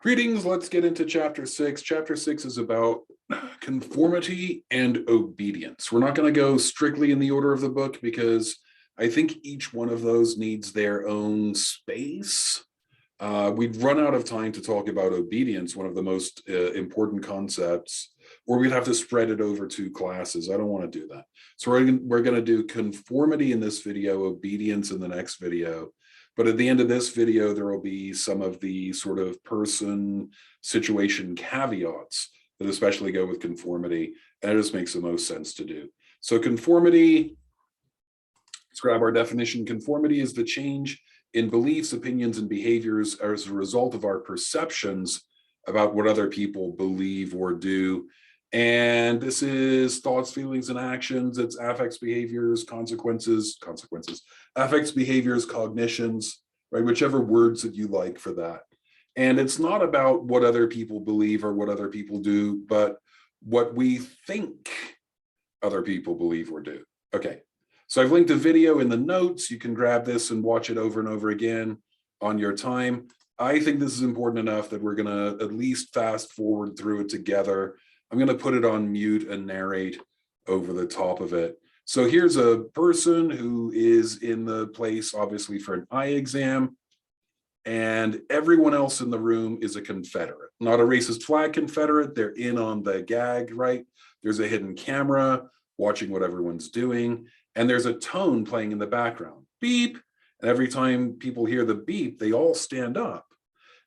Greetings, let's get into chapter 6. Chapter 6 is about conformity and obedience. We're not going to go strictly in the order of the book because I think each one of those needs their own space. We'd run out of time to talk about obedience, one of the most important concepts, or we'd have to spread it over 2 classes. I don't want to do that. So we're going to do conformity in this video, obedience in the next video. But at the end of this video, there will be some of the sort of person situation caveats that especially go with conformity. And it just makes the most sense to do. So conformity, let's grab our definition. Conformity is the change in beliefs, opinions, and behaviors as a result of our perceptions about what other people believe or do. And this is thoughts, feelings, and actions. It's affects, behaviors, consequences, affects, behaviors, cognitions, right? Whichever words that you like for that. And it's not about what other people believe or what other people do, but what we think other people believe or do. Okay, so I've linked a video in the notes. You can grab this and watch it over and over again on your time. I think this is important enough that we're gonna at least fast forward through it together. I'm going to put it on mute and narrate over the top of it. So here's a person who is in the place, obviously, for an eye exam, and everyone else in the room is a Confederate. Not a racist flag Confederate. They're in on the gag, right? There's a hidden camera watching what everyone's doing, and there's a tone playing in the background. Beep. And every time people hear the beep, they all stand up.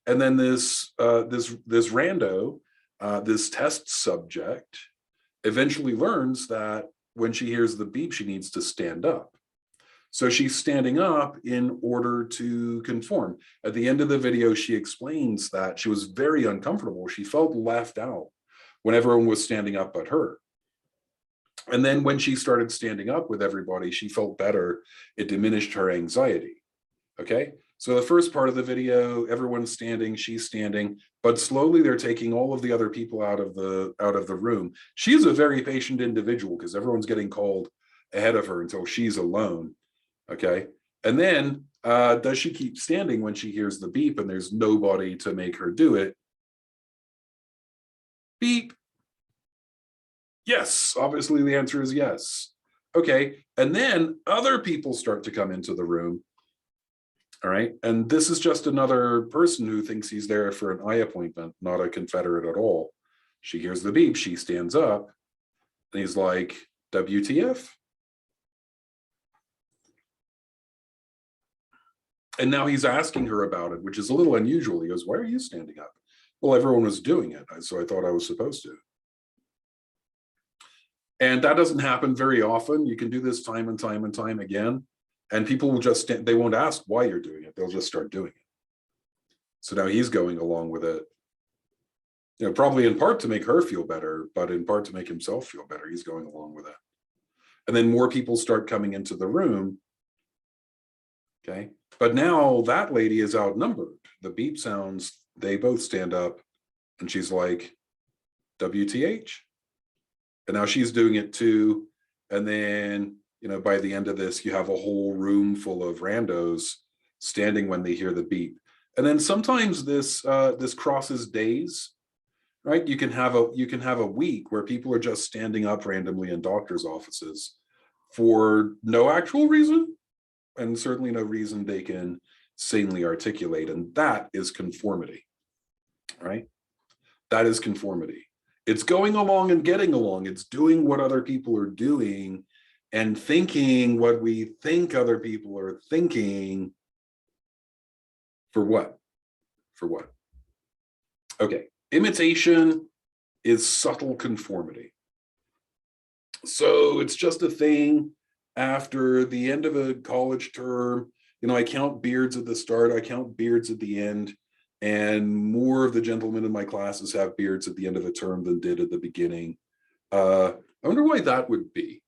And then this rando, this test subject eventually learns that when she hears the beep, she needs to stand up. So she's standing up in order to conform. At the end of the video, she explains that she was very uncomfortable. She felt left out when everyone was standing up but her. And then when she started standing up with everybody, she felt better. It diminished her anxiety. Okay. So the first part of the video, everyone's standing, she's standing, but slowly they're taking all of the other people out of the room. She's a very patient individual because everyone's getting called ahead of her until she's alone. Okay. And then does she keep standing when she hears the beep and there's nobody to make her do it? Beep. Yes, obviously the answer is yes. Okay. And then other people start to come into the room. All right. And this is just another person who thinks he's there for an eye appointment, not a Confederate at all. She hears the beep, she stands up, and he's like, WTF? And now he's asking her about it, which is a little unusual. He goes, why are you standing up? Well, everyone was doing it, so I thought I was supposed to. And that doesn't happen very often. You can do this time and time and time again. And people will just, they won't ask why you're doing it. They'll just start doing it. So now he's going along with it, you know, probably in part to make her feel better, but in part to make himself feel better. He's going along with it. And then more people start coming into the room. Okay. But now that lady is outnumbered. The beep sounds, they both stand up and she's like, WTH? And now she's doing it too. And then, you know, by the end of this, you have a whole room full of randos standing when they hear the beep. And then sometimes this this crosses days, right? You can have a week where people are just standing up randomly in doctors' offices for no actual reason, and certainly no reason they can sanely articulate. And that is conformity, right? That is conformity. It's going along and getting along. It's doing what other people are doing and thinking what we think other people are thinking. For what? For what? Okay, imitation is subtle conformity. So it's just a thing after the end of a college term. You know, I count beards at the start, I count beards at the end, and more of the gentlemen in my classes have beards at the end of a term than did at the beginning. I wonder why that would be.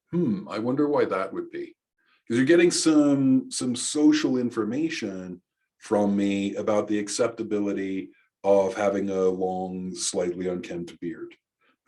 I wonder why that would be. Because you're getting some social information from me about the acceptability of having a long, slightly unkempt beard.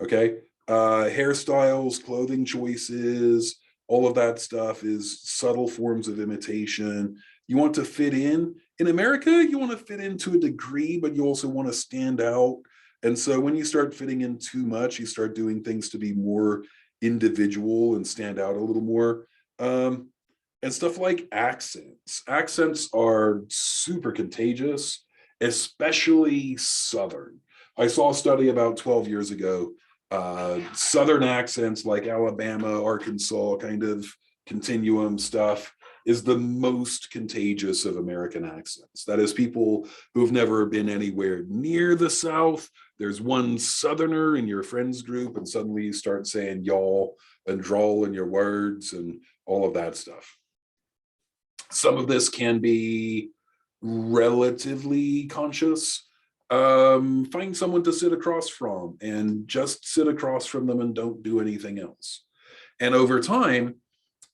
Okay, hairstyles, clothing choices, all of that stuff is subtle forms of imitation. You want to fit in, In America, you want to fit in to a degree, but you also want to stand out. And so when you start fitting in too much, you start doing things to be more individual and stand out a little more. Um, and stuff like accents. Accents are super contagious, especially Southern. I saw a study about 12 years ago. Southern accents like Alabama, Arkansas, kind of continuum stuff is the most contagious of American accents. That is, people who've never been anywhere near the South. There's one Southerner in your friends group, and suddenly you start saying y'all and drawl in your words and all of that stuff. Some of this can be relatively conscious. Find someone to sit across from and just sit across from them and don't do anything else. And over time,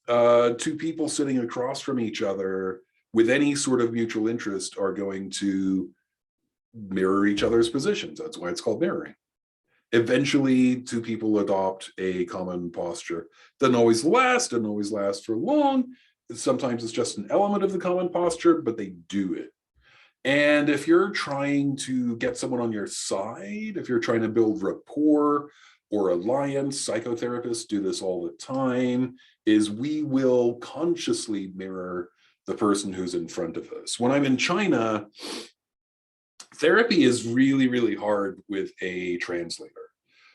two people sitting across from each other with any sort of mutual interest are going to mirror each other's positions. That's why it's called mirroring. Eventually, two people adopt a common posture. Doesn't always last for long. Sometimes it's just an element of the common posture, but they do it. And if you're trying to get someone on your side, if you're trying to build rapport or alliance, psychotherapists do this all the time, is we will consciously mirror the person who's in front of us. When I'm in China, therapy is really, really hard with a translator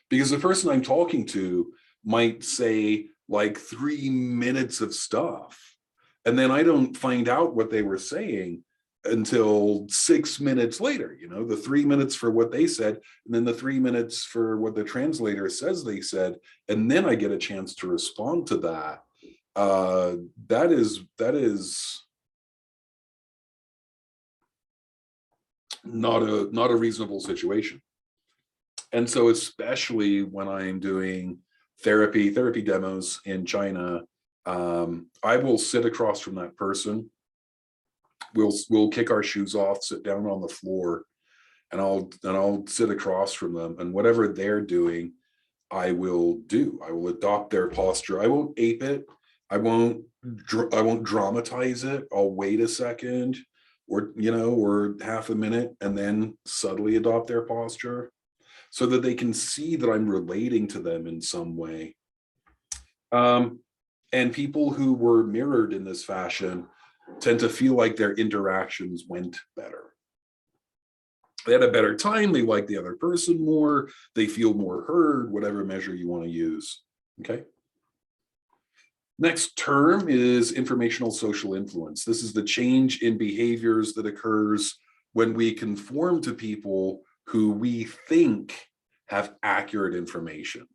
because the person I'm talking to might say like 3 minutes of stuff. And then I don't find out what they were saying until 6 minutes later, the 3 minutes for what they said, and then the 3 minutes for what the translator says they said. And then I get a chance to respond to that. That is not a reasonable situation. And so especially when I'm doing therapy demos in China, I will sit across from that person. We'll kick our shoes off, sit down on the floor, and I'll sit across from them, and whatever they're doing, I will do. I will adopt their posture. I won't ape it. I won't dramatize it. I'll wait a second or half a minute and then subtly adopt their posture so that they can see that I'm relating to them in some way. And people who were mirrored in this fashion tend to feel like their interactions went better. They had a better time, they like the other person more, they feel more heard, whatever measure you want to use, okay? Next term is informational social influence. This is the change in behaviors that occurs when we conform to people who we think have accurate information.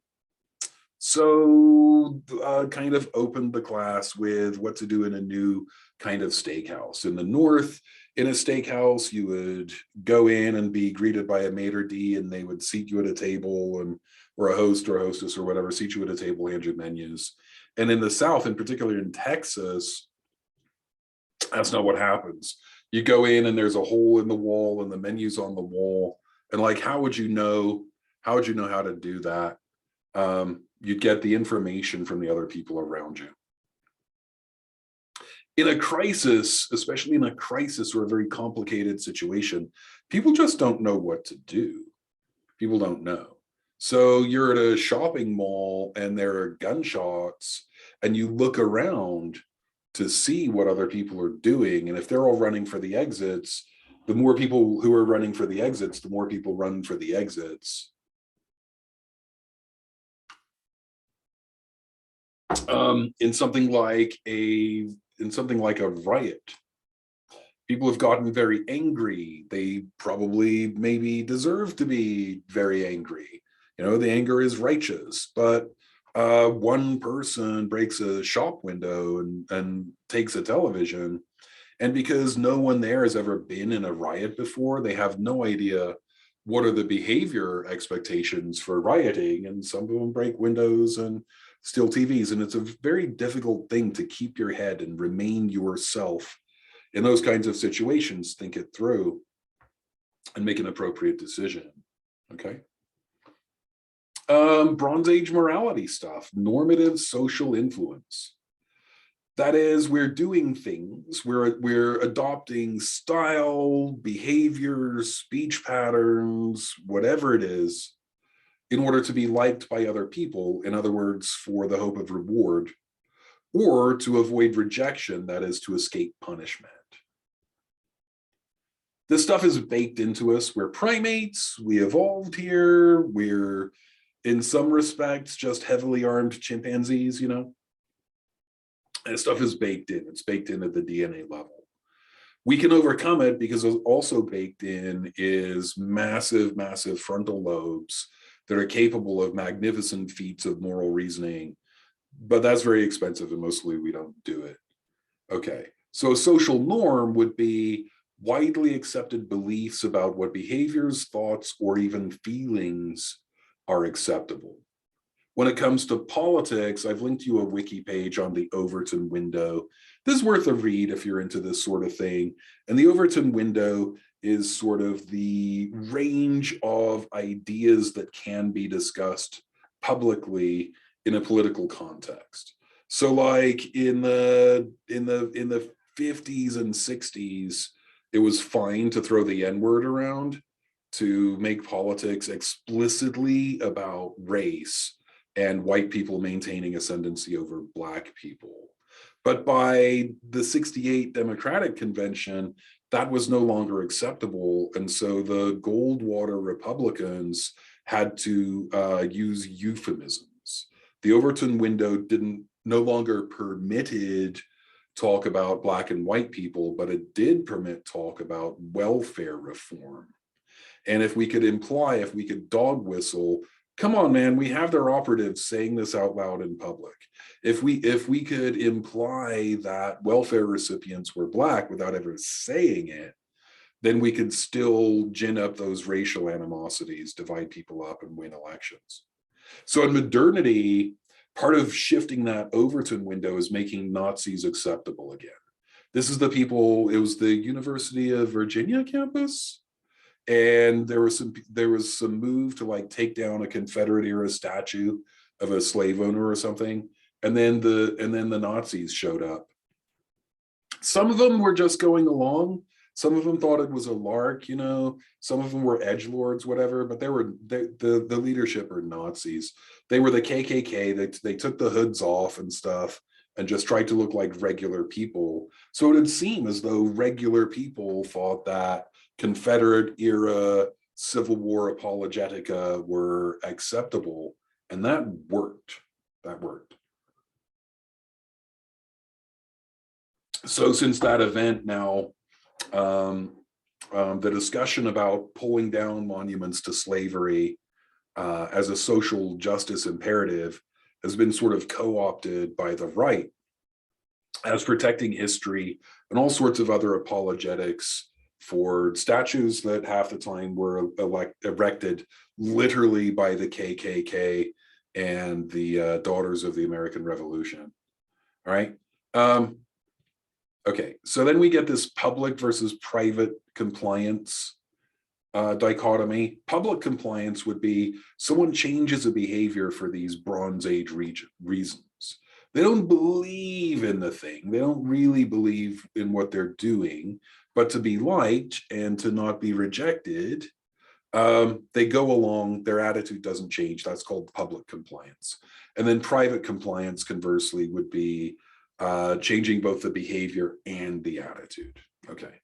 So kind of opened the class with what to do in a new kind of steakhouse. In the North, in a steakhouse, you would go in and be greeted by a maitre d', and they would seat you at a table, or a host or hostess or whatever, seat you at a table, hand you menus. And in the South, in particular in Texas, that's not what happens. You go in and there's a hole in the wall and the menu's on the wall. And like, how would you know how to do that? You'd get the information from the other people around you. In a crisis, especially in a crisis or a very complicated situation, people just don't know what to do. People don't know. So you're at a shopping mall and there are gunshots, and you look around to see what other people are doing. And if they're all running for the exits, the more people who are running for the exits, the more people run for the exits. In something like a riot, people have gotten very angry. They probably maybe deserve to be very angry. The anger is righteous, but one person breaks a shop window and takes a television, and because no one there has ever been in a riot before, they have no idea what are the behavior expectations for rioting, and some of them break windows and steal TVs, and it's a very difficult thing to keep your head and remain yourself in those kinds of situations. Think it through and make an appropriate decision, okay? Bronze Age morality stuff, normative social influence. That is, we're doing things, we're adopting style, behaviors, speech patterns, whatever it is, in order to be liked by other people. In other words, for the hope of reward, or to avoid rejection, that is, to escape punishment. This stuff is baked into us. We're primates, we evolved here, we're in some respects just heavily armed chimpanzees, you know? And stuff is baked in, it's baked in at the DNA level. We can overcome it because also baked in is massive, massive frontal lobes that are capable of magnificent feats of moral reasoning, but that's very expensive and mostly we don't do it. Okay, so a social norm would be widely accepted beliefs about what behaviors, thoughts, or even feelings are acceptable. When it comes to politics, I've linked you a wiki page on the Overton window. This is worth a read if you're into this sort of thing. And the Overton window is sort of the range of ideas that can be discussed publicly in a political context. So like in the 50s and 60s, it was fine to throw the N-word around, to make politics explicitly about race and white people maintaining ascendancy over Black people. But by the 68 Democratic Convention, that was no longer acceptable. And so the Goldwater Republicans had to use euphemisms. The Overton window no longer permitted talk about Black and white people, but it did permit talk about welfare reform. And if we could dog whistle, come on, man, we have their operatives saying this out loud in public. If we could imply that welfare recipients were Black without ever saying it, then we could still gin up those racial animosities, divide people up, and win elections. So in modernity, part of shifting that Overton window is making Nazis acceptable again. This is it was the University of Virginia campus, and there was some move to like take down a Confederate era statue of a slave owner or something, and then the Nazis showed up. Some of them were just going along. Some of them thought it was a lark, you know. Some of them were edgelords, whatever. But the leadership are Nazis. They were the KKK. They took the hoods off and stuff and just tried to look like regular people. So it would seem as though regular people thought that Confederate era Civil War apologetica were acceptable, and that worked. That worked. So since that event now, the discussion about pulling down monuments to slavery as a social justice imperative has been sort of co-opted by the right as protecting history and all sorts of other apologetics for statues that half the time were erected literally by the KKK and the Daughters of the American Revolution. All right. Okay, so then we get this public versus private compliance dichotomy. Public compliance would be someone changes a behavior for these Bronze Age reasons. They don't believe in the thing. They don't really believe in what they're doing, but to be liked and to not be rejected, they go along, their attitude doesn't change. That's called public compliance. And then private compliance, conversely, would be changing both the behavior and the attitude. Okay.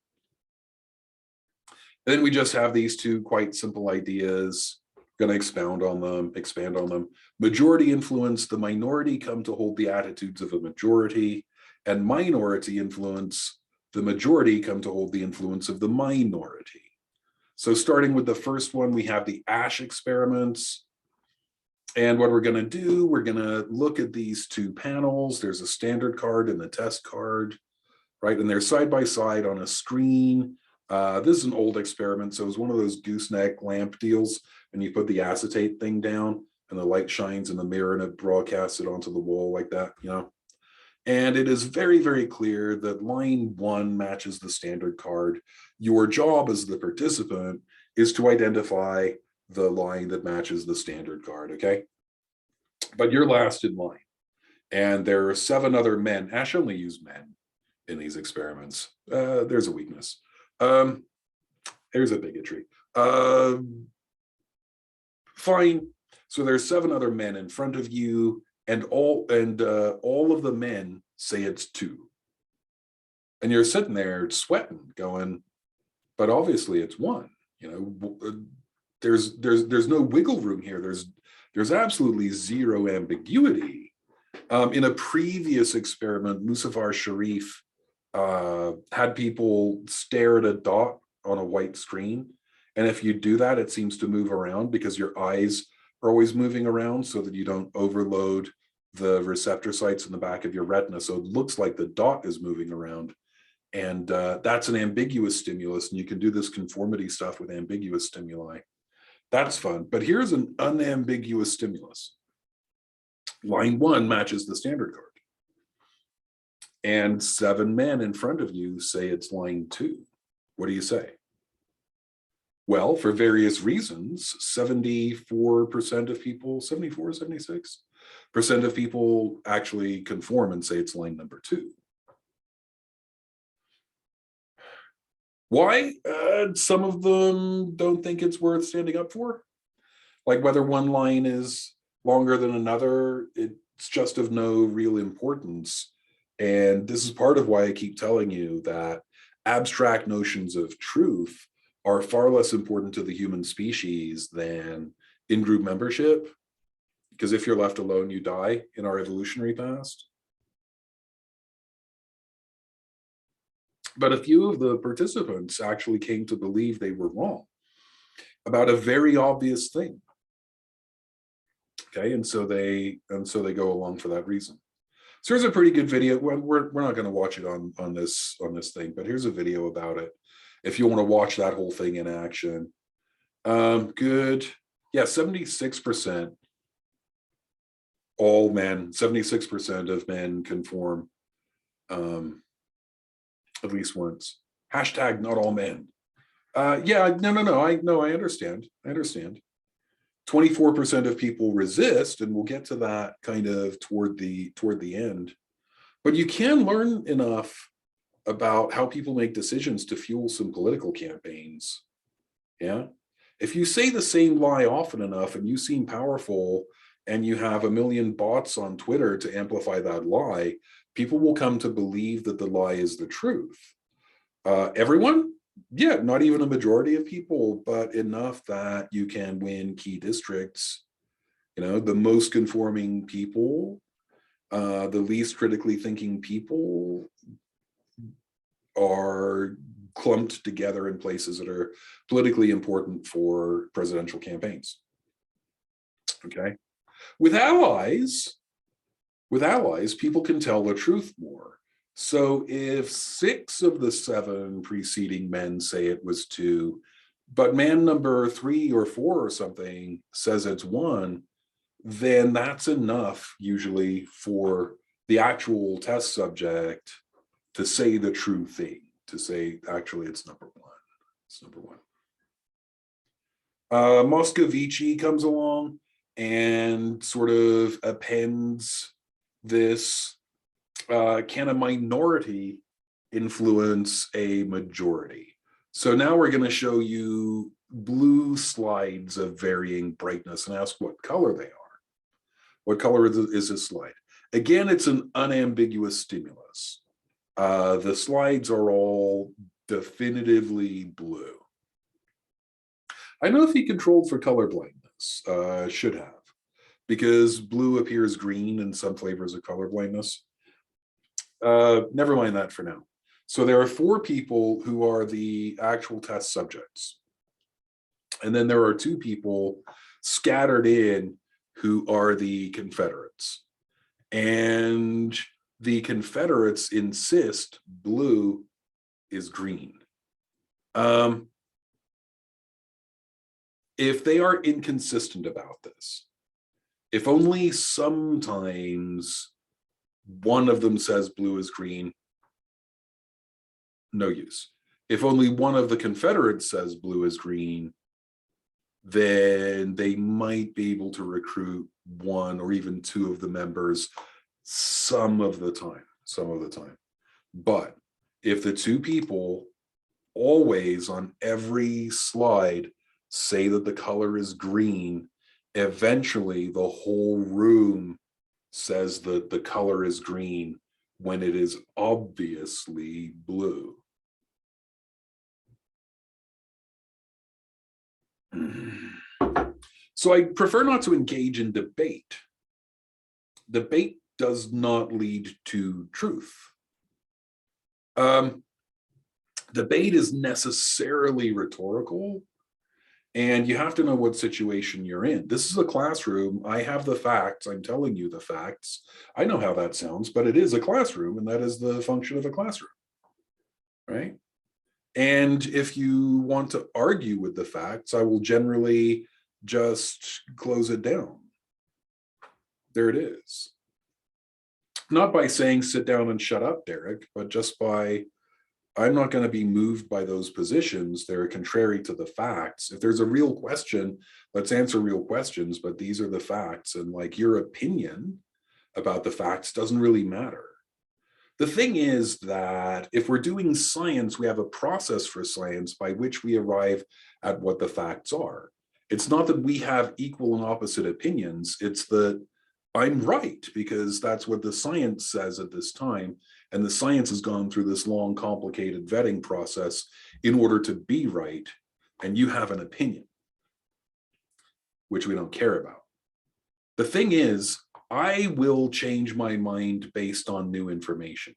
Then we just have these two quite simple ideas. Going to expand on them. Majority influence, the minority come to hold the attitudes of a majority, and minority influence, the majority come to hold the influence of the minority. So starting with the first one, we have the Asch experiments. And what we're going to do, we're going to look at these two panels. There's a standard card and the test card, right? And they're side by side on a screen. This is an old experiment. So it was one of those gooseneck lamp deals, and you put the acetate thing down and the light shines in the mirror and it broadcasts it onto the wall like that, you know? And it is very, very clear that line 1 matches the standard card. Your job as the participant is to identify the line that matches the standard card, okay? But you're last in line. And there are 7 other men. Ash only used men in these experiments. There's a weakness. There's a bigotry. Fine. So there's 7 other men in front of you, and all of the men say it's 2. And you're sitting there sweating, going, but obviously it's 1. There's no wiggle room here. There's absolutely zero ambiguity. In a previous experiment, Muzaffar Sharif had people stare at a dot on a white screen. And if you do that, it seems to move around because your eyes are always moving around so that you don't overload the receptor sites in the back of your retina. So it looks like the dot is moving around. And that's an ambiguous stimulus. And you can do this conformity stuff with ambiguous stimuli. That's fun. But here's an unambiguous stimulus. Line 1 matches the standard card. And 7 men in front of you say it's line 2. What do you say? Well, for various reasons, 74% of people, 74, 76% of people actually conform and say it's line number 2. Why? Some of them don't think it's worth standing up for. Like whether one line is longer than another, it's just of no real importance. And this is part of why I keep telling you that abstract notions of truth are far less important to the human species than in-group membership. Because if you're left alone, you die in our evolutionary past. But a few of the participants actually came to believe they were wrong about a very obvious thing. Okay, and so they go along for that reason. So here's a pretty good video. We're not going to watch it on this thing, but here's a video about it. If you want to watch that whole thing in action. Good. Yeah, 76% all men, 76% of men conform at least once. Hashtag not all men. Yeah, no. I understand. 24% of people resist, and we'll get to that kind of toward the end. But you can learn enough about how people make decisions to fuel some political campaigns. Yeah. If you say the same lie often enough and you seem powerful and you have 1 million bots on Twitter to amplify that lie, people will come to believe that the lie is the truth. Everyone? Yeah, not even a majority of people, but enough that you can win key districts. The most conforming people, the least critically thinking people are clumped together in places that are politically important for presidential campaigns. Okay. With allies, people can tell the truth more. So if 6 of the 7 preceding men say it was 2, but man number 3 or 4 or something says it's 1, then that's enough usually for the actual test subject to say the true thing, to say, actually, it's number 1. It's number 1. Moscovici comes along and sort of appends this, can a minority influence a majority? So now we're going to show you blue slides of varying brightness and ask what color they are. What color is this slide? Again, it's an unambiguous stimulus. The slides are all definitively blue. I know if he controlled for color blindness, should have, because blue appears green in some flavors of color blindness. Never mind that for now. So there are 4 people who are the actual test subjects. And then there are 2 people scattered in who are the Confederates. And the Confederates insist blue is green. If they are inconsistent about this, if only sometimes one of them says blue is green, no use. If only one of the Confederates says blue is green, then they might be able to recruit 1 or even 2 of the members some of the time. But if the two people always on every slide say that the color is green, eventually the whole room says that the color is green when it is obviously blue. So I prefer not to engage in debate. Debate does not lead to truth. Debate is necessarily rhetorical, and you have to know what situation you're in. This is a classroom. I have the facts. I'm telling you the facts. I know how that sounds, but it is a classroom, and that is the function of a classroom, right? And if you want to argue with the facts, I will generally just close it down. There it is. Not by saying, sit down and shut up, Derek, but just by, I'm not going to be moved by those positions. They're contrary to the facts. If there's a real question, let's answer real questions, but these are the facts. And like, your opinion about the facts doesn't really matter. The thing is that if we're doing science, we have a process for science by which we arrive at what the facts are. It's not that we have equal and opposite opinions. It's that I'm right because that's what the science says at this time. And the science has gone through this long, complicated vetting process in order to be right. And you have an opinion, which we don't care about. The thing is, I will change my mind based on new information.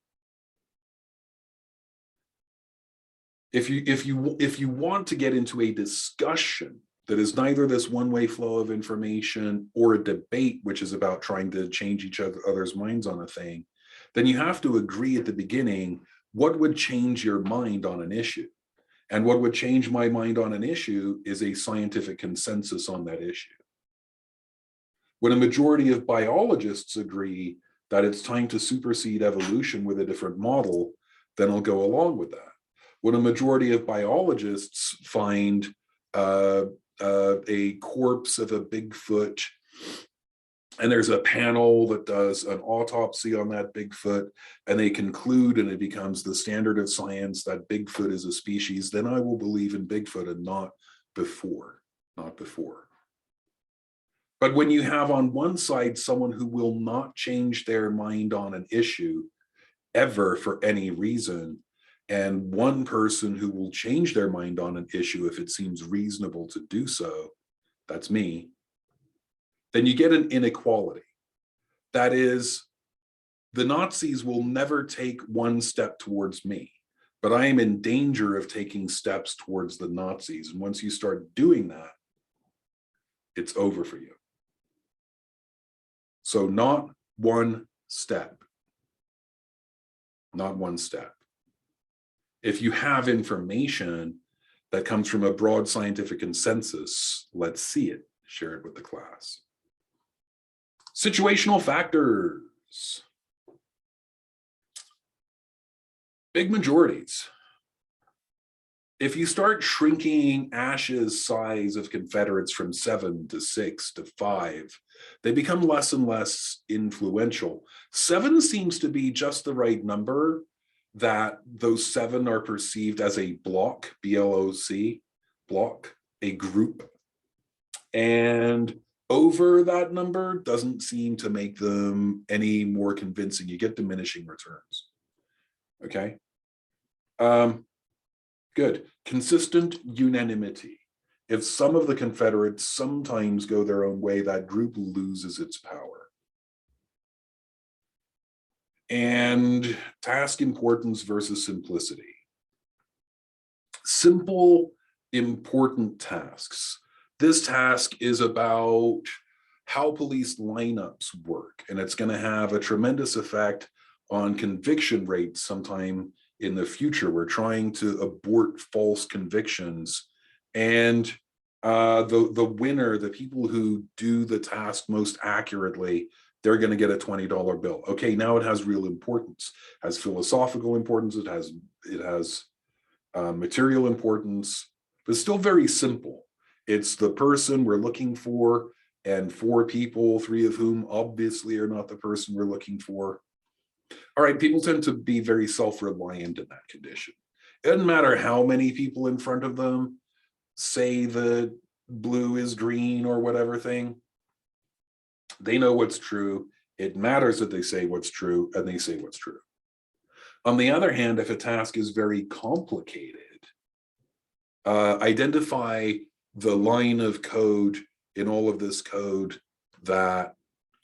If you want to get into a discussion that is neither this one-way flow of information or a debate, which is about trying to change each other's minds on a thing, then you have to agree at the beginning, what would change your mind on an issue? And what would change my mind on an issue is a scientific consensus on that issue. When a majority of biologists agree that it's time to supersede evolution with a different model, then I'll go along with that. When a majority of biologists find a corpse of a Bigfoot, and there's a panel that does an autopsy on that Bigfoot, and they conclude, and it becomes the standard of science that Bigfoot is a species, then I will believe in Bigfoot and not before. But when you have on one side someone who will not change their mind on an issue ever for any reason, and one person who will change their mind on an issue if it seems reasonable to do so, that's me, then you get an inequality. That is, the Nazis will never take one step towards me, but I am in danger of taking steps towards the Nazis. And once you start doing that, it's over for you. So not one step. Not one step. If you have information that comes from a broad scientific consensus, let's see it, share it with the class. Situational factors. Big majorities. If you start shrinking Ash's size of Confederates from 7 to 6 to 5, they become less and less influential. 7 seems to be just the right number, that those 7 are perceived as a block, B-L-O-C, block, a group. And over that number doesn't seem to make them any more convincing. You get diminishing returns. Okay. Good. Consistent unanimity. If some of the Confederates sometimes go their own way, that group loses its power. And task importance versus simplicity. Simple, important tasks. This task is about how police lineups work, and it's going to have a tremendous effect on conviction rates sometime in the future. We're trying to abort false convictions, and the winner, the people who do the task most accurately, they're going to get a $20 bill. Okay, now it has real importance, it has philosophical importance, it has material importance, but still very simple. It's the person we're looking for. and 4 people, 3 of whom obviously are not the person we're looking for. All right, people tend to be very self-reliant in that condition. It doesn't matter how many people in front of them say that blue is green or whatever thing. They know what's true. It matters that they say what's true, and they say what's true. On the other hand, if a task is very complicated, identify the line of code in all of this code that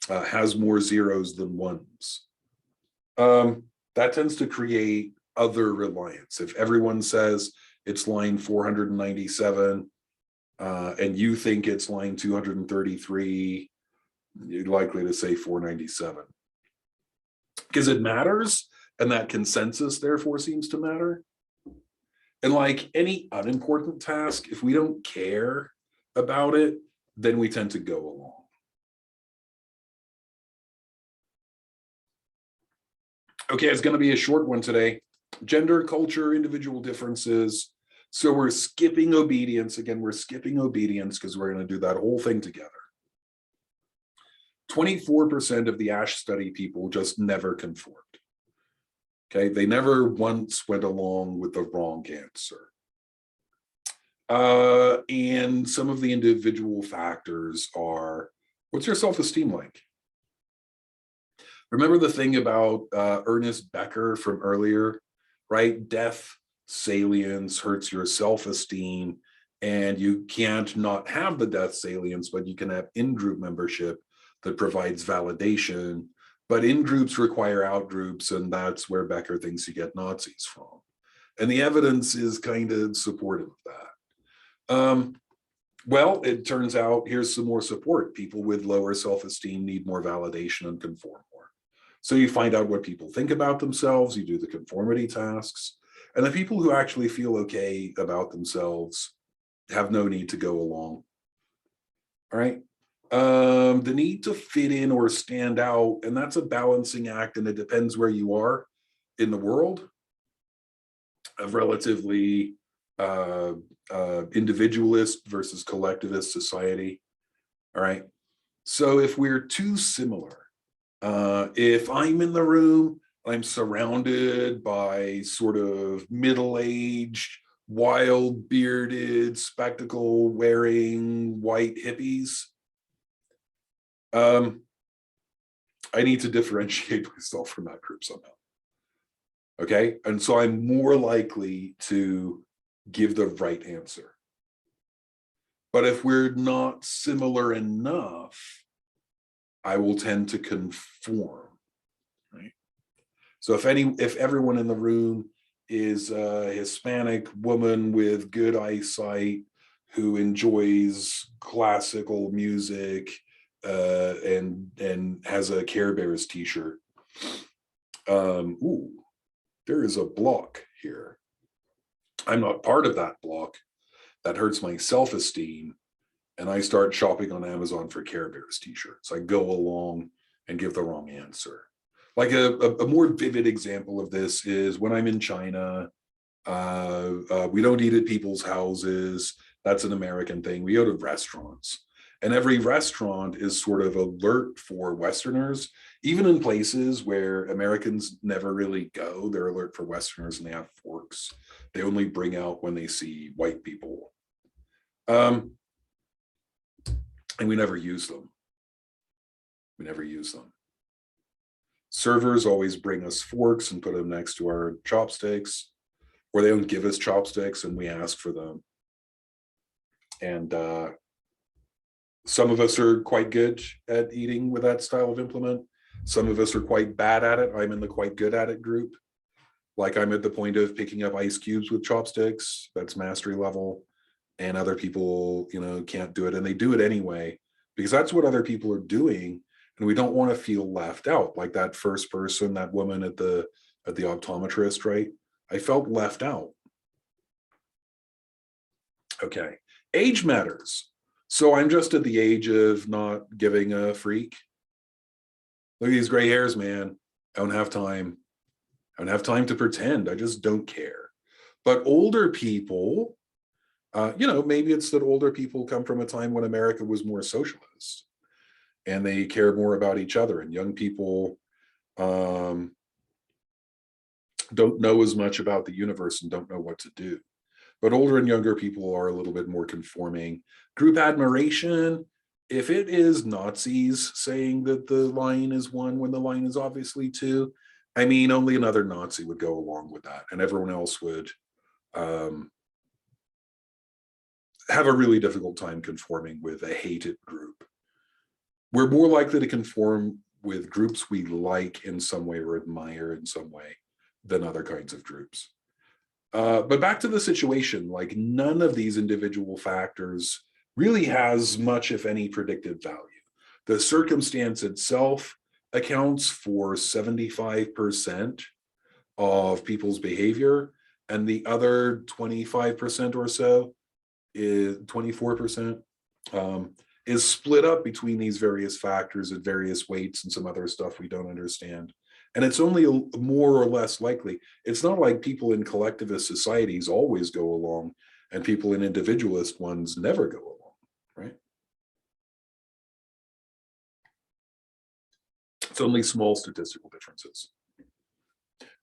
has more zeros than ones. That tends to create other reliance. If everyone says it's line 497 and you think it's line 233, you're likely to say 497 because it matters, and that consensus therefore seems to matter. And like any unimportant task, if we don't care about it, then we tend to go along. Okay, it's going to be a short one today. Gender, culture, individual differences. So we're skipping obedience. Again, we're skipping obedience because we're going to do that whole thing together. 24% of the ASH study people just never conformed. Okay, they never once went along with the wrong answer. And some of the individual factors are, what's your self-esteem like? Remember the thing about Ernest Becker from earlier, right? Death salience hurts your self-esteem, and you can't not have the death salience, but you can have in-group membership that provides validation. But in-groups require out-groups, and that's where Becker thinks you get Nazis from. And the evidence is kind of supportive of that. Well, it turns out here's some more support. People with lower self-esteem need more validation and conform more. So you find out what people think about themselves, you do the conformity tasks, and the people who actually feel okay about themselves have no need to go along. All right. The need to fit in or stand out, and that's a balancing act, and it depends where you are in the world. A relatively individualist versus collectivist society. All right. So if we're too similar, if I'm in the room, I'm surrounded by sort of middle-aged, wild bearded, spectacle wearing white hippies, I need to differentiate myself from that group somehow. Okay, and so I'm more likely to give the right answer. But if we're not similar enough, I will tend to conform, right? So if everyone in the room is a Hispanic woman with good eyesight who enjoys classical music and has a Care Bears t-shirt, ooh, there is a block here. I'm not part of that block. That hurts my self-esteem. And I start shopping on Amazon for Care Bears t-shirts. I go along and give the wrong answer. Like a more vivid example of this is when I'm in China, we don't eat at people's houses. That's an American thing. We go to restaurants. And every restaurant is sort of alert for Westerners, even in places where Americans never really go. They're alert for Westerners, and they have forks. They only bring out when they see white people. And we never use them. We never use them. Servers always bring us forks and put them next to our chopsticks, or they don't give us chopsticks and we ask for them. And some of us are quite good at eating with that style of implement. Some of us are quite bad at it. I'm in the quite good at it group. Like I'm at the point of picking up ice cubes with chopsticks. That's mastery level. And other people, can't do it. And they do it anyway, because that's what other people are doing. And we don't want to feel left out. Like that first person, that woman at the optometrist, right? I felt left out. Okay. Age matters. So I'm just at the age of not giving a freak. Look at these gray hairs, man. I don't have time. I don't have time to pretend. I just don't care. But older people, maybe it's that older people come from a time when America was more socialist. and they care more about each other. And young people don't know as much about the universe and don't know what to do. But older and younger people are a little bit more conforming. Group admiration, if it is Nazis saying that the line is one when the line is obviously two, I mean, only another Nazi would go along with that, and everyone else would um, have a really difficult time conforming with a hated group. We're more likely to conform with groups we like in some way or admire in some way than other kinds of groups. But back to the situation, like none of these individual factors really has much, if any, predictive value. The circumstance itself accounts for 75% of people's behavior, and the other 25% or so is 24% is split up between these various factors at various weights and some other stuff we don't understand. And it's only more or less likely. It's not like people in collectivist societies always go along and people in individualist ones never go along, right? It's only small statistical differences.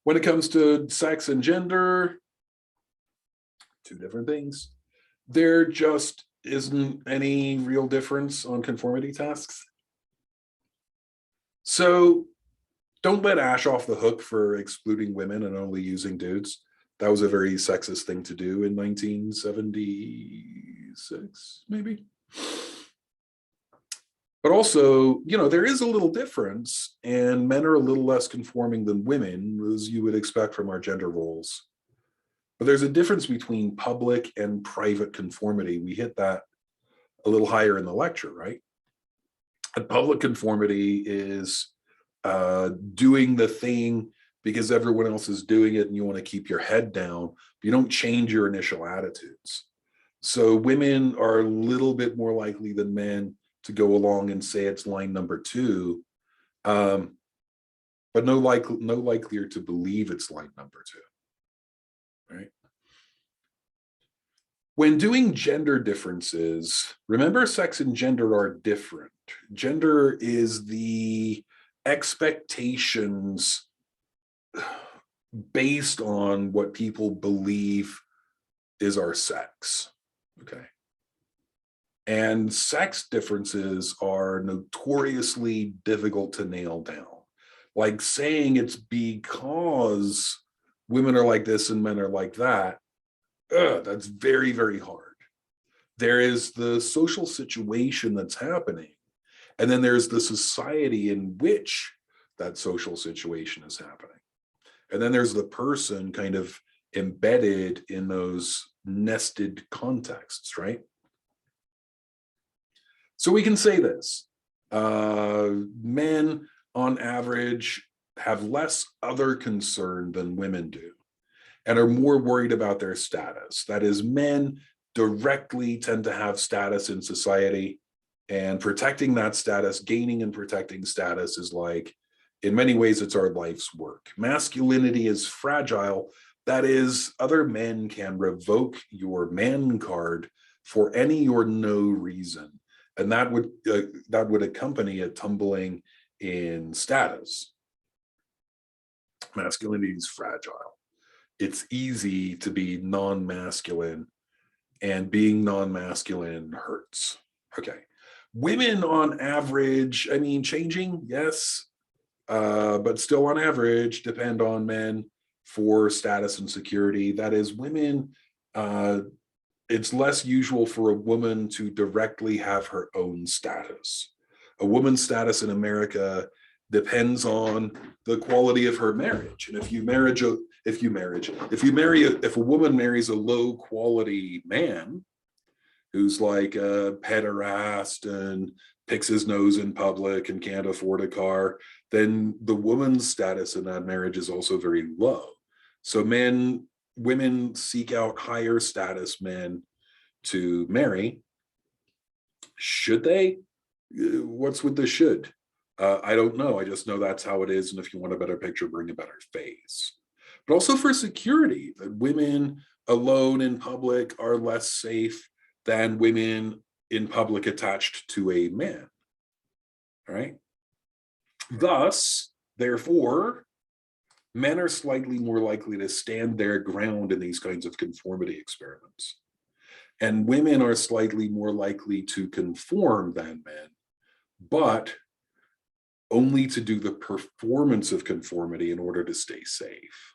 When it comes to sex and gender, two different things. There just isn't any real difference on conformity tasks. So don't let Ash off the hook for excluding women and only using dudes. That was a very sexist thing to do in 1976, maybe. But also, you know, there is a little difference, and men are a little less conforming than women, as you would expect from our gender roles. But there's a difference between public and private conformity. We hit that a little higher in the lecture, right? And public conformity is doing the thing because everyone else is doing it and you want to keep your head down. You don't change your initial attitudes. So women are a little bit more likely than men to go along and say it's line number two, but no likelier to believe it's line number two, right? When doing gender differences, remember sex and gender are different. Gender is the expectations based on what people believe is our sex, okay? And sex differences are notoriously difficult to nail down. Like saying it's because women are like this and men are like that, that's very, very hard. There is the social situation that's happening, and then there's the society in which that social situation is happening. And then there's the person kind of embedded in those nested contexts, right? So we can say this, men on average have less other concern than women do and are more worried about their status. That is, men directly tend to have status in society, and protecting that status, gaining and protecting status is like, in many ways, it's our life's work. Masculinity is fragile. That is, other men can revoke your man card for any or no reason. And that would accompany a tumbling in status. Masculinity is fragile. It's easy to be non-masculine, and being non-masculine hurts. Okay. Women on average, I mean, changing, yes, but still on average depend on men for status and security. That is, women, it's less usual for a woman to directly have her own status. A woman's status in America depends on the quality of her marriage. And if a woman marries a low quality man who's like a pederast and picks his nose in public and can't afford a car, then the woman's status in that marriage is also very low. So women seek out higher status men to marry. Should they? What's with the should? I don't know. I just know that's how it is. And if you want a better picture, bring a better face. But also for security, that women alone in public are less safe than women in public attached to a man. All right. Thus, therefore, men are slightly more likely to stand their ground in these kinds of conformity experiments. And women are slightly more likely to conform than men, but only to do the performance of conformity in order to stay safe.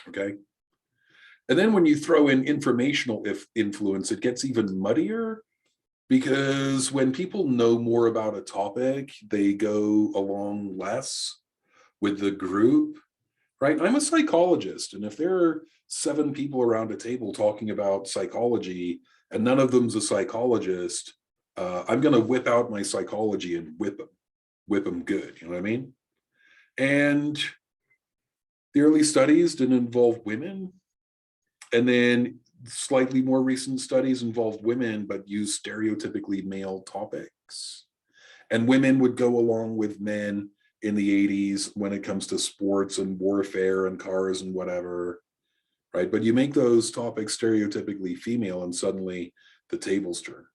Okay. And then when you throw in informational influence, it gets even muddier, because when people know more about a topic, they go along less with the group, right? I'm a psychologist, and if there are 7 people around a table talking about psychology and none of them's a psychologist, I'm going to whip out my psychology and whip them good. You know what I mean? And the early studies didn't involve women, and then slightly more recent studies involved women but used stereotypically male topics. And women would go along with men in the 80s when it comes to sports and warfare and cars and whatever, right? But you make those topics stereotypically female and suddenly the tables turn.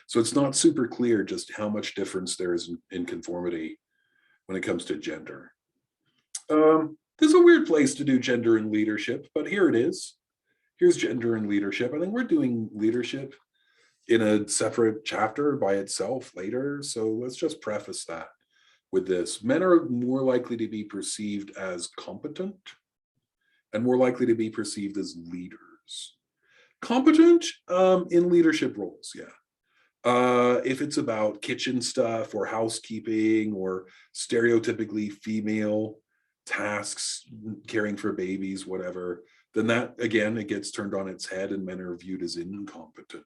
So it's not super clear just how much difference there is in conformity when it comes to gender. This is a weird place to do gender and leadership, but here it is. Here's gender and leadership. I think we're doing leadership in a separate chapter by itself later. So let's just preface that with this. Men are more likely to be perceived as competent and more likely to be perceived as leaders. Competent in leadership roles, yeah. If it's about kitchen stuff or housekeeping or stereotypically female tasks, caring for babies, whatever, then that, again, it gets turned on its head and men are viewed as incompetent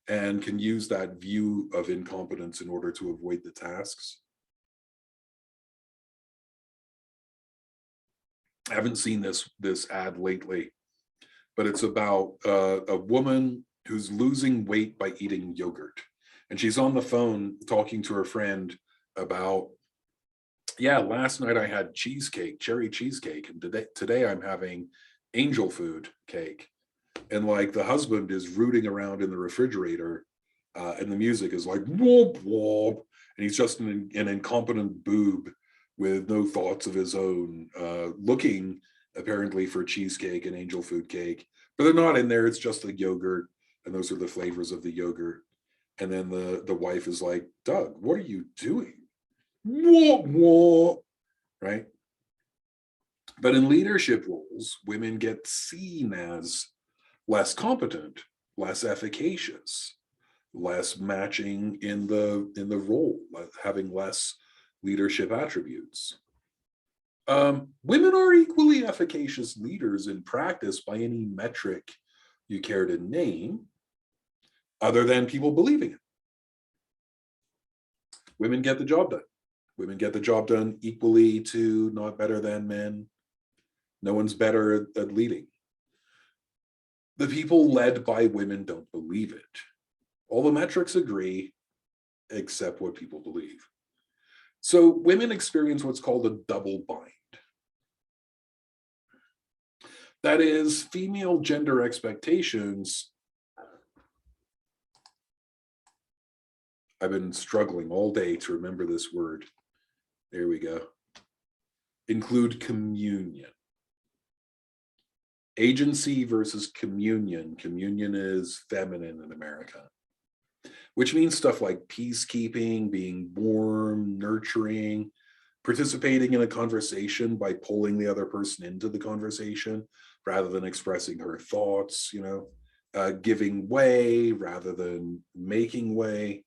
and can use that view of incompetence in order to avoid the tasks. I haven't seen this ad lately, but it's about a woman who's losing weight by eating yogurt. And she's on the phone talking to her friend about, yeah, last night I had cheesecake, cherry cheesecake, and today I'm having angel food cake. And like the husband is rooting around in the refrigerator, and the music is like whoop whoop, and he's just an incompetent boob with no thoughts of his own, looking apparently for cheesecake and angel food cake, but they're not in there. It's just the yogurt, and those are the flavors of the yogurt. And then the wife is like, Doug, what are you doing? Whoop whoop, right? But in leadership roles, women get seen as less competent, less efficacious, less matching in the role, having less leadership attributes. Women are equally efficacious leaders in practice by any metric you care to name, other than people believing it. Women get the job done. Women get the job done equally to not better than men. No one's better at leading. The people led by women don't believe it. All the metrics agree, except what people believe. So women experience what's called a double bind. That is, female gender expectations. I've been struggling all day to remember this word. There we go. Include communion. Agency versus communion. Communion is feminine in America, which means stuff like peacekeeping, being warm, nurturing, participating in a conversation by pulling the other person into the conversation rather than expressing her thoughts, giving way rather than making way.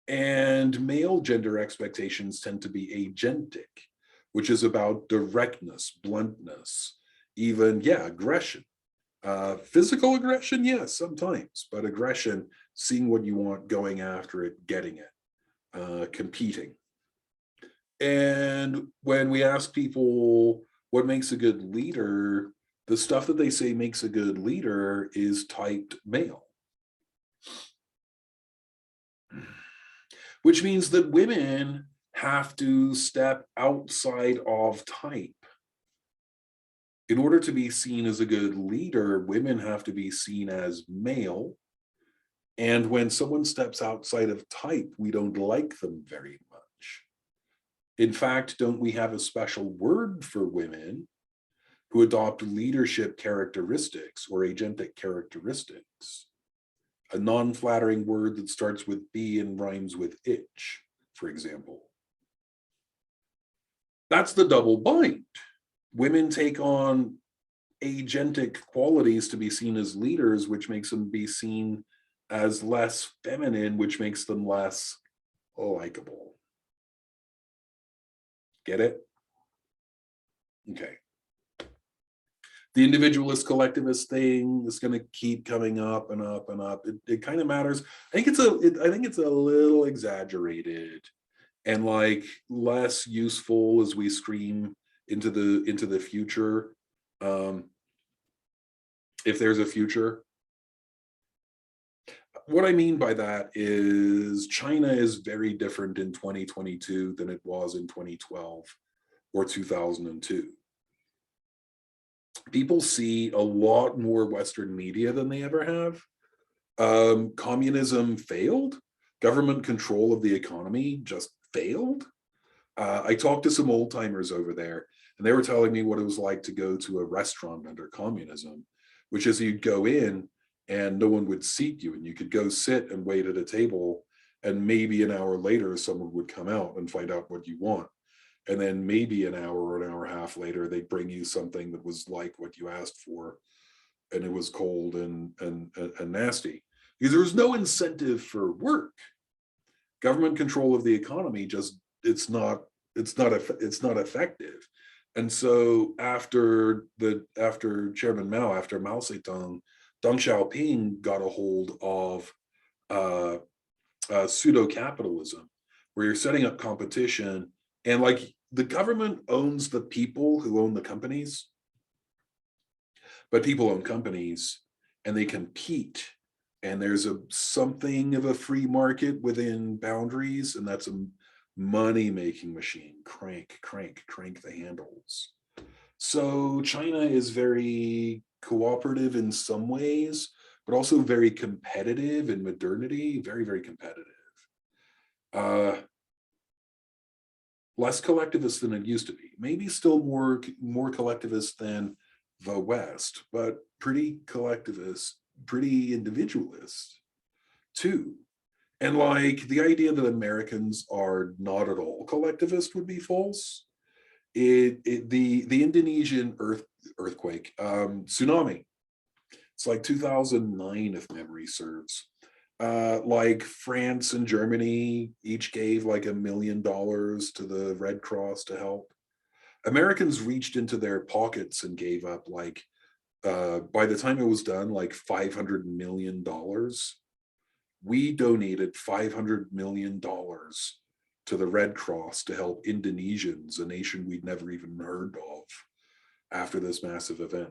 And male gender expectations tend to be agentic, which is about directness, bluntness, even, aggression. Physical aggression, yes, sometimes, but aggression, seeing what you want, going after it, getting it, competing. And when we ask people what makes a good leader, the stuff that they say makes a good leader is typed male. Which means that women have to step outside of type. In order to be seen as a good leader, women have to be seen as male, And when someone steps outside of type, we don't like them very much. In fact, don't we have a special word for women who adopt leadership characteristics or agentic characteristics? A non-flattering word that starts with B and rhymes with itch, for example. That's the double bind. Women take on agentic qualities to be seen as leaders, which makes them be seen as less feminine, which makes them less likable. Get it? Okay. The individualist collectivist thing is going to keep coming up and up and up. It kind of matters. I think it's a little exaggerated and like less useful as we stream into the future. If there's a future. What I mean by that is China is very different in 2022 than it was in 2012 or 2002. People see a lot more Western media than they ever have. Communism failed. Government control of the economy just failed. I talked to some old timers over there, and they were telling me what it was like to go to a restaurant under communism, which is you'd go in and no one would seat you, and you could go sit and wait at a table, and maybe an hour later someone would come out and find out what you want. And then maybe an hour or an hour and a half later, they'd bring you something that was like what you asked for, and it was cold and nasty. Because there was no incentive for work. Government control of the economy just it's not effective. And so after Chairman Mao, after Mao Zedong, Deng Xiaoping got a hold of pseudo capitalism, where you're setting up competition, and like the government owns the people who own the companies, but people own companies and they compete, and there's something of a free market within boundaries, and that's a money-making machine. Crank the handles. So China is very cooperative in some ways, but also very competitive in modernity, very competitive. Less collectivist than it used to be. Maybe still more collectivist than the West, but pretty collectivist, pretty individualist too. And like the idea that Americans are not at all collectivist would be false. The Indonesian earthquake, tsunami. It's like 2009, if memory serves. Like France and Germany each gave like $1 million to the Red Cross to help. Americans reached into their pockets and gave up like, by the time it was done, like $500 million. We donated $500 million to the Red Cross to help Indonesians, a nation we'd never even heard of, after this massive event.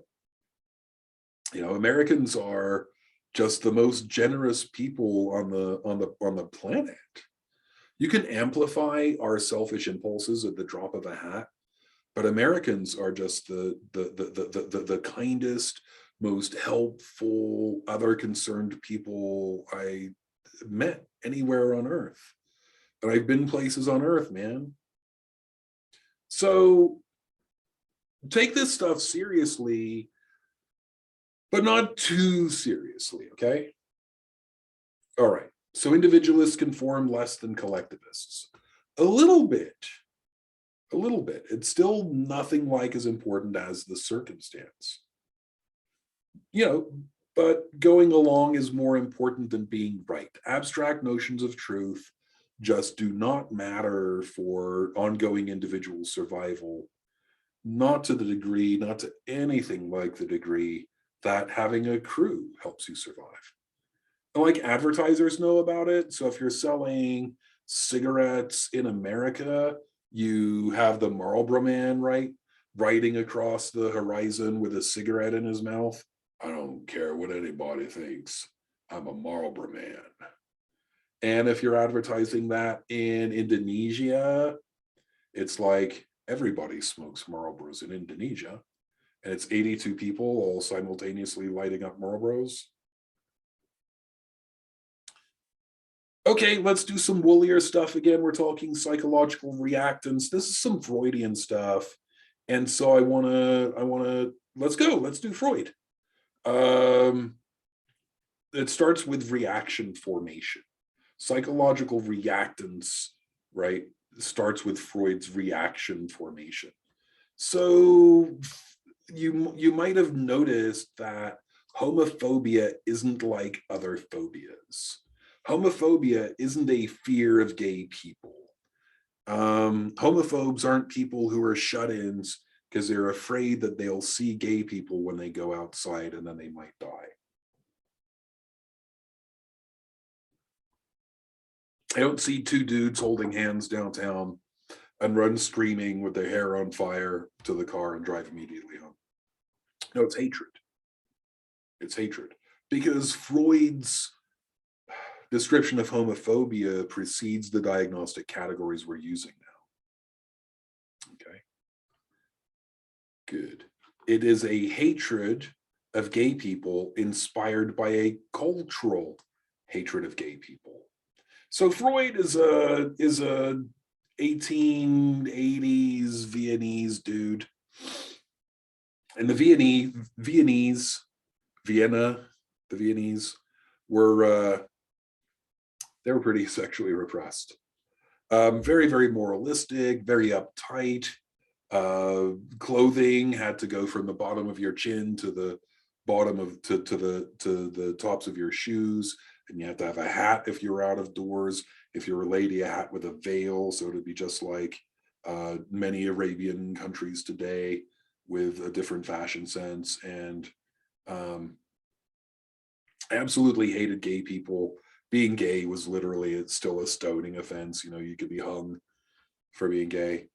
You know, Americans are just the most generous people on the planet. You can amplify our selfish impulses at the drop of a hat, but Americans are just the kindest, most helpful, other concerned people I met anywhere on Earth. And I've been places on Earth, man. So take this stuff seriously, but not too seriously, okay? All right. So individualists conform less than collectivists. A little bit. It's still nothing like as important as the circumstance. You know, but going along is more important than being right. Abstract notions of truth just do not matter for ongoing individual survival, not to the degree, not to anything like the degree that having a crew helps you survive. And like advertisers know about it. So if you're selling cigarettes in America, you have the Marlboro Man, right, riding across the horizon with a cigarette in his mouth. I don't care what anybody thinks. I'm a Marlboro Man. And if you're advertising that in Indonesia, it's like everybody smokes Marlboros in Indonesia. And it's 82 people all simultaneously lighting up Marlboros. Okay, let's do some woollier stuff again. We're talking psychological reactance. This is some Freudian stuff. And so let's go. Let's do Freud. Um, it starts with reaction formation. Psychological reactance, right, starts with Freud's reaction formation. So you might have noticed that homophobia isn't like other phobias. Homophobia isn't a fear of gay people. Homophobes aren't people who are shut-ins because they're afraid that they'll see gay people when they go outside and then they might die. I don't see two dudes holding hands downtown and run screaming with their hair on fire to the car and drive immediately home. No, it's hatred. It's hatred. Because Freud's description of homophobia precedes the diagnostic categories we're using now. Okay. Good. It is a hatred of gay people inspired by a cultural hatred of gay people. So Freud is a 1880s Viennese dude. And the Vienna, the Viennese were they were pretty sexually repressed. Very, very moralistic, very uptight. Clothing had to go from the bottom of your chin to the bottom of to the tops of your shoes, and you have to have a hat if you're out of doors. If you're a lady, a hat with a veil, so it'd be just like many Arabian countries today with a different fashion sense. And I absolutely hated gay people. Being gay was literally, it's still a stoning offense. You know, you could be hung for being gay.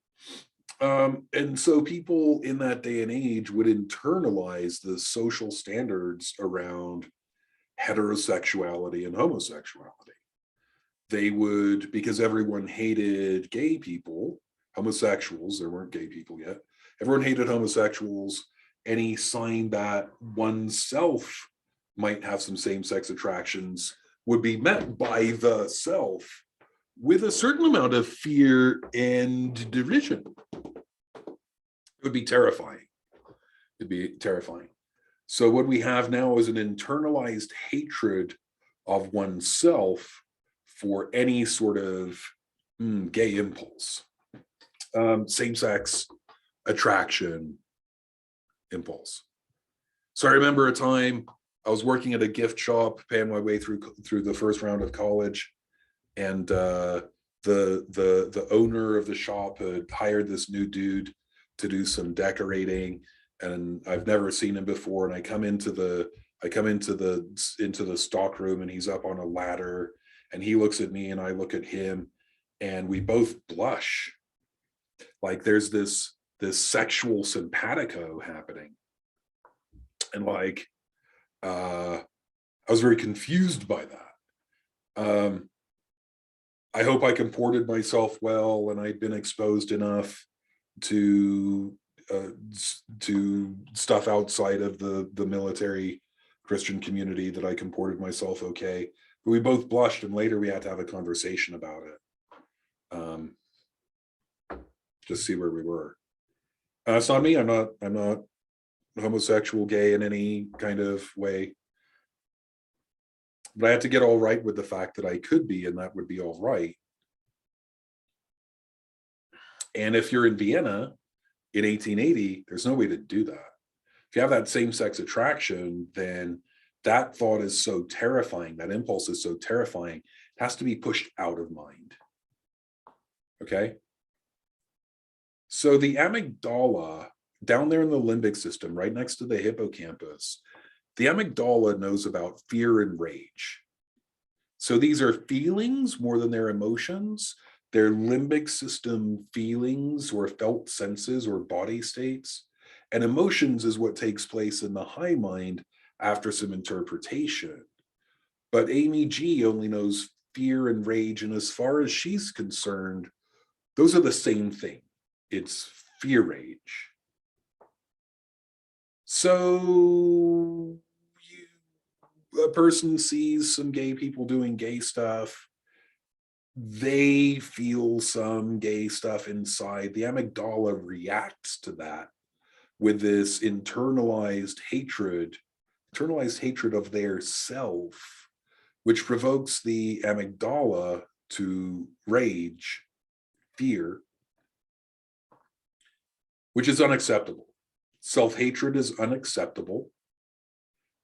And so people in that day and age would internalize the social standards around heterosexuality and homosexuality. They would, because everyone hated gay people, homosexuals, there weren't gay people yet, everyone hated homosexuals. Any sign that oneself might have some same-sex attractions would be met by the self with a certain amount of fear and derision. It would be terrifying. It'd be terrifying. So what we have now is an internalized hatred of oneself for any sort of gay impulse, same-sex attraction impulse. So I remember a time I was working at a gift shop, paying my way through the first round of college, and the owner of the shop had hired this new dude to do some decorating, and I've never seen him before. And I come into the stock room, and he's up on a ladder, and he looks at me, and I look at him, and we both blush. Like there's this sexual simpatico happening, and like I was very confused by that. I hope I comported myself well, and I'd been exposed enough to stuff outside of the military Christian community that I comported myself okay. But we both blushed, and later we had to have a conversation about it. Just see where we were. It's not me. I'm not homosexual, gay in any kind of way. But I had to get all right with the fact that I could be, and that would be all right. And if you're in Vienna in 1880, there's no way to do that. If you have that same-sex attraction, then that thought is so terrifying, that impulse is so terrifying, it has to be pushed out of mind. Okay? So the amygdala, down there in the limbic system, right next to the hippocampus, the amygdala knows about fear and rage. So these are feelings more than they're emotions. They're limbic system feelings or felt senses or body states. And emotions is what takes place in the high mind after some interpretation. But Amy G only knows fear and rage. And as far as she's concerned, those are the same thing. It's fear rage. So a person sees some gay people doing gay stuff. they feel some gay stuff inside. The amygdala reacts to that with this internalized hatred of their self, which provokes the amygdala to rage, fear, which is unacceptable. Self-hatred is unacceptable.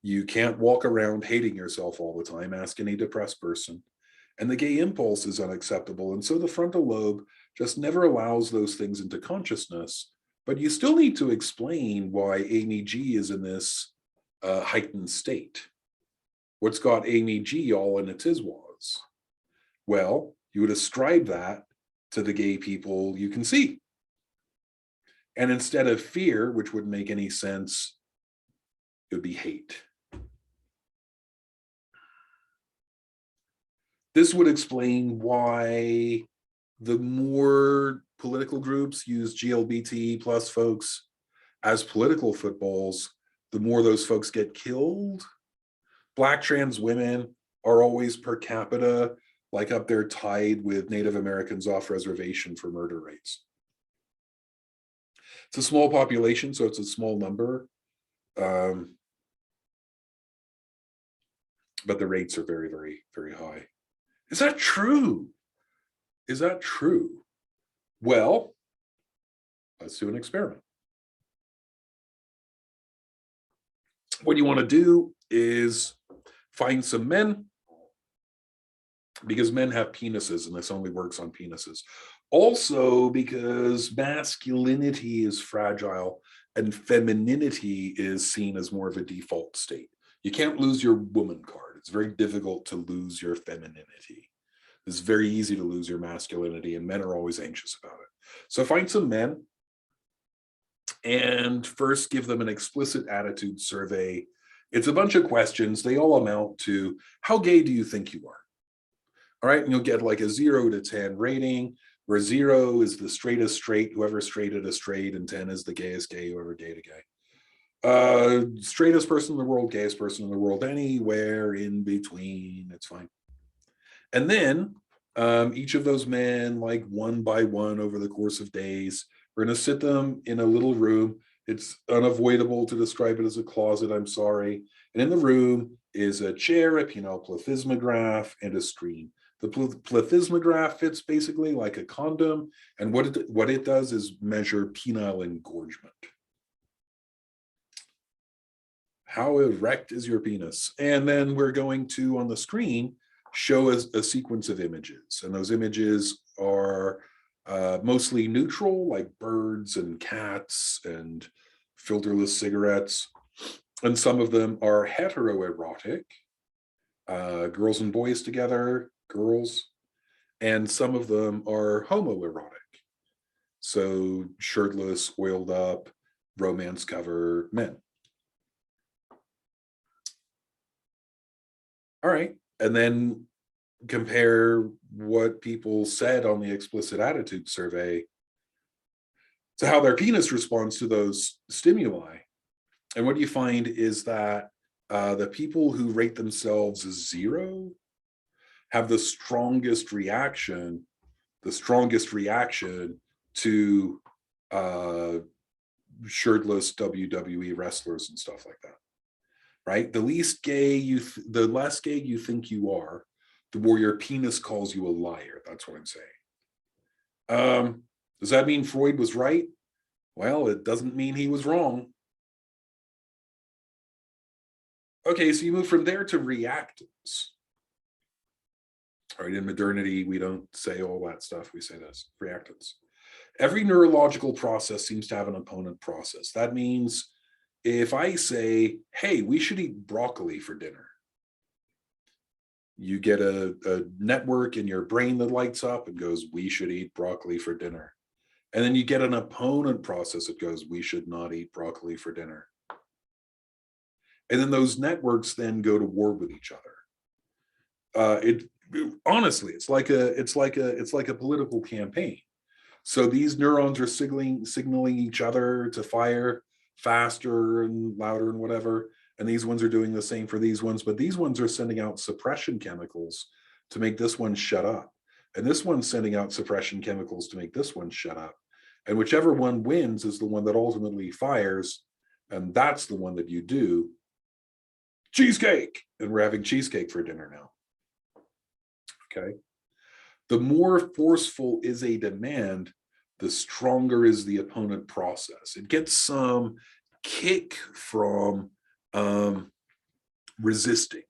You can't walk around hating yourself all the time. Ask any depressed person. And the gay impulse is unacceptable. And so the frontal lobe just never allows those things into consciousness. But you still need to explain why Amy G is in this heightened state. What's got Amy G all in a tizwas? Well, you would ascribe that to the gay people you can see. And instead of fear, which wouldn't make any sense, it would be hate. This would explain why the more political groups use GLBT plus folks as political footballs, the more those folks get killed. Black trans women are always per capita, like up there tied with Native Americans off reservation for murder rates. It's a small population, so it's a small number. But the rates are very, very, very high. Is that true? Is that true? Well, let's do an experiment. What you want to do is find some men, because men have penises and this only works on penises. Also, because masculinity is fragile and femininity is seen as more of a default state. You can't lose your woman card. It's very difficult to lose your femininity. It's very easy to lose your masculinity, and men are always anxious about it. So find some men and first give them an explicit attitude survey. It's a bunch of questions. They all amount to, how gay do you think you are? All right, and you'll get like a 0 to 10 rating, where 0 is the straightest straight, whoever straighted a straight, and 10 is the gayest gay, whoever gay to gay. Straightest person in the world, gayest person in the world, anywhere in between, it's fine. And then each of those men, like one by one over the course of days, we're going to sit them in a little room. It's unavoidable to describe it as a closet, I'm sorry. And in the room is a chair, a penile plethysmograph, and a screen. The plethysmograph fits basically like a condom, and what it does is measure penile engorgement. How erect is your penis? And then we're going to, on the screen, show us a sequence of images. And those images are mostly neutral, like birds and cats and filterless cigarettes. And some of them are heteroerotic, girls and boys together, girls. And some of them are homoerotic. So shirtless, oiled up, romance cover men. All right. And then compare what people said on the explicit attitude survey to how their penis responds to those stimuli. And what you find is that the people who rate themselves as 0 have the strongest reaction to shirtless WWE wrestlers and stuff like that. Right? The less gay you think you are, the more your penis calls you a liar. That's what I'm saying. Does that mean Freud was right? Well, it doesn't mean he was wrong. Okay, so you move from there to reactants. All right, in modernity, we don't say all that stuff. We say this, reactants. Every neurological process seems to have an opponent process. That means if I say, hey, we should eat broccoli for dinner, you get a network in your brain that lights up and goes, we should eat broccoli for dinner. And then you get an opponent process that goes, we should not eat broccoli for dinner. And then those networks then go to war with each other. Honestly, it's like a political campaign. So these neurons are signaling each other to fire faster and louder and whatever. And these ones are doing the same for these ones, but these ones are sending out suppression chemicals to make this one shut up. And this one's sending out suppression chemicals to make this one shut up. And whichever one wins is the one that ultimately fires. And that's the one that you do. Cheesecake. And we're having cheesecake for dinner now. Okay. The more forceful is a demand, the stronger is the opponent process. It gets some kick from resisting.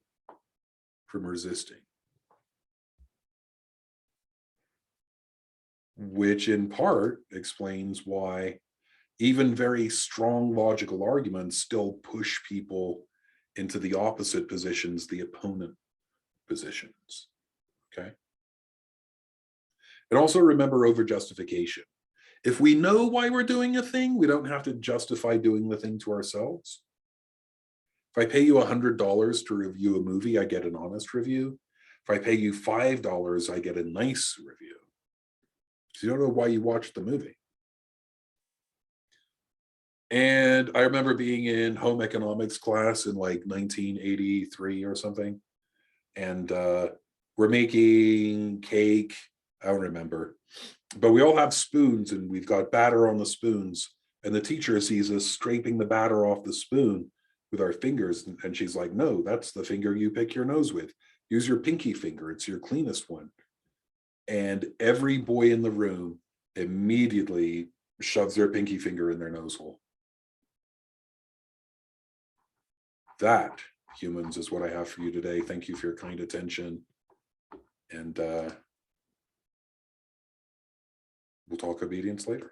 Which in part explains why even very strong logical arguments still push people into the opposite positions, the opponent positions. Okay. And also remember over justification. If we know why we're doing a thing, we don't have to justify doing the thing to ourselves. If I pay you $100 to review a movie, I get an honest review. If I pay you $5, I get a nice review. So you don't know why you watched the movie. And I remember being in home economics class in like 1983 or something. And we're making cake. I don't remember. But we all have spoons and we've got batter on the spoons. And the teacher sees us scraping the batter off the spoon with our fingers. And she's like, no, that's the finger you pick your nose with. Use your pinky finger. It's your cleanest one. And every boy in the room immediately shoves their pinky finger in their nose hole. That, humans, is what I have for you today. Thank you for your kind attention. And we'll talk obedience later.